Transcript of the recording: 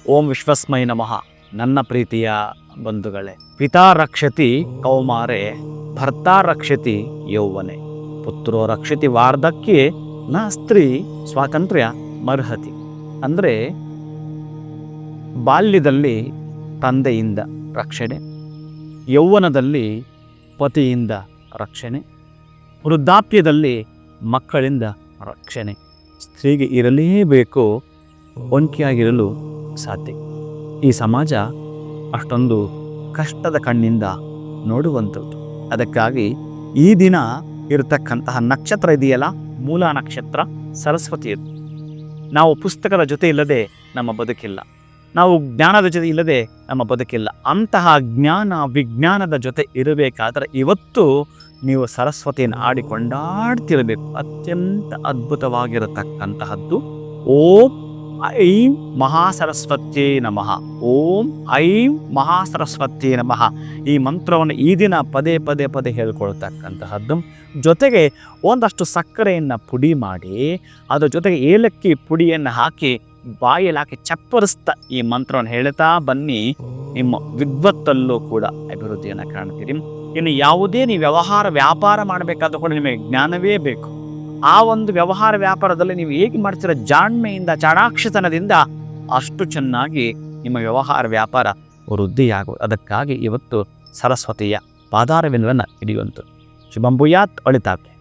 ಓಂ ವಿಶ್ವಸ್ಮೈ ನಮಃ. ನನ್ನ ಪ್ರೀತಿಯ ಬಂಧುಗಳೇ, ಪಿತಾ ರಕ್ಷತಿ ಕೌಮಾರೆ, ಭರ್ತಾ ರಕ್ಷತಿ ಯೌವನೆ, ಪುತ್ರೋ ರಕ್ಷತಿ ವಾರ್ಧಕ್ಯೆ, ನ ಸ್ತ್ರೀ ಸ್ವಾತಂತ್ರ್ಯ ಮರ್ಹತಿ. ಅಂದರೆ ಬಾಲ್ಯದಲ್ಲಿ ತಂದೆಯಿಂದ ರಕ್ಷಣೆ, ಯೌವನದಲ್ಲಿ ಪತಿಯಿಂದ ರಕ್ಷಣೆ, ವೃದ್ಧಾಪ್ಯದಲ್ಲಿ ಮಕ್ಕಳಿಂದ ರಕ್ಷಣೆ. ಸ್ತ್ರೀಗೆ ಇರಲೇಬೇಕು, ಒಂಟಿಯಾಗಿರಲು ಸಾಧ್ಯ. ಈ ಸಮಾಜ ಅಷ್ಟೊಂದು ಕಷ್ಟದ ಕಣ್ಣಿಂದ ನೋಡುವಂಥದ್ದು. ಅದಕ್ಕಾಗಿ ಈ ದಿನ ಇರತಕ್ಕಂತಹ ನಕ್ಷತ್ರ ಇದೆಯಲ್ಲ, ಮೂಲ ನಕ್ಷತ್ರ ಸರಸ್ವತಿಯದು. ನಾವು ಪುಸ್ತಕದ ಜೊತೆ ಇಲ್ಲದೆ ನಮ್ಮ ಬದುಕಿಲ್ಲ, ನಾವು ಜ್ಞಾನದ ಜೊತೆ ಇಲ್ಲದೆ ನಮ್ಮ ಬದುಕಿಲ್ಲ. ಅಂತಹ ಜ್ಞಾನ ವಿಜ್ಞಾನದ ಜೊತೆ ಇರಬೇಕಾದ್ರೆ ಇವತ್ತು ನೀವು ಸರಸ್ವತಿಯನ್ನು ಆಡಿಕೊಂಡಾಡ್ತಿರಬೇಕು. ಅತ್ಯಂತ ಅದ್ಭುತವಾಗಿರತಕ್ಕಂತಹದ್ದು ಓಂ ಐಂ ಮಹಾಸರಸ್ವತ್ಯೇ ನಮಃ, ಓಂ ಐಂ ಮಹಾಸರಸ್ವತ್ಯೇ ನಮಃ. ಈ ಮಂತ್ರವನ್ನು ಈ ದಿನ ಪದೇ ಪದೇ ಪದೇ ಹೇಳ್ಕೊಳ್ತಕ್ಕಂತಹದ್ದು. ಜೊತೆಗೆ ಒಂದಷ್ಟು ಸಕ್ಕರೆಯನ್ನು ಪುಡಿ ಮಾಡಿ ಅದರ ಜೊತೆಗೆ ಏಲಕ್ಕಿ ಪುಡಿಯನ್ನು ಹಾಕಿ ಬಾಯಲ್ಲಿ ಹಾಕಿ ಚಪ್ಪರಿಸ್ತಾ ಈ ಮಂತ್ರವನ್ನು ಹೇಳ್ತಾ ಬನ್ನಿ. ನಿಮ್ಮ ವಿದ್ವತ್ತಲ್ಲೂ ಕೂಡ ಅಭಿವೃದ್ಧಿಯನ್ನು ಕಾಣ್ತೀರಿ. ಇನ್ನು ಯಾವುದೇ ನೀವು ವ್ಯವಹಾರ ವ್ಯಾಪಾರ ಮಾಡಬೇಕಾದ್ರೂ ಕೂಡ ನಿಮಗೆ ಜ್ಞಾನವೇ ಬೇಕು. ಆ ಒಂದು ವ್ಯವಹಾರ ವ್ಯಾಪಾರದಲ್ಲಿ ನೀವು ಹೇಗೆ ಮಾಡ್ತೀರ, ಜಾಣ್ಮೆಯಿಂದ ಚಾಣಾಕ್ಷತನದಿಂದ ಅಷ್ಟು ಚೆನ್ನಾಗಿ ನಿಮ್ಮ ವ್ಯವಹಾರ ವ್ಯಾಪಾರ ವೃದ್ಧಿಯಾಗುವುದು. ಅದಕ್ಕಾಗಿ ಇವತ್ತು ಸರಸ್ವತಿಯ ಪಾದಾರವಿಂದವನ್ನು ಹಿಡಿಯುವಂಥದ್ದು. ಶುಭಂ ಭೂಯಾತ್. ಒಳಿತಾಗ್ಲಿ.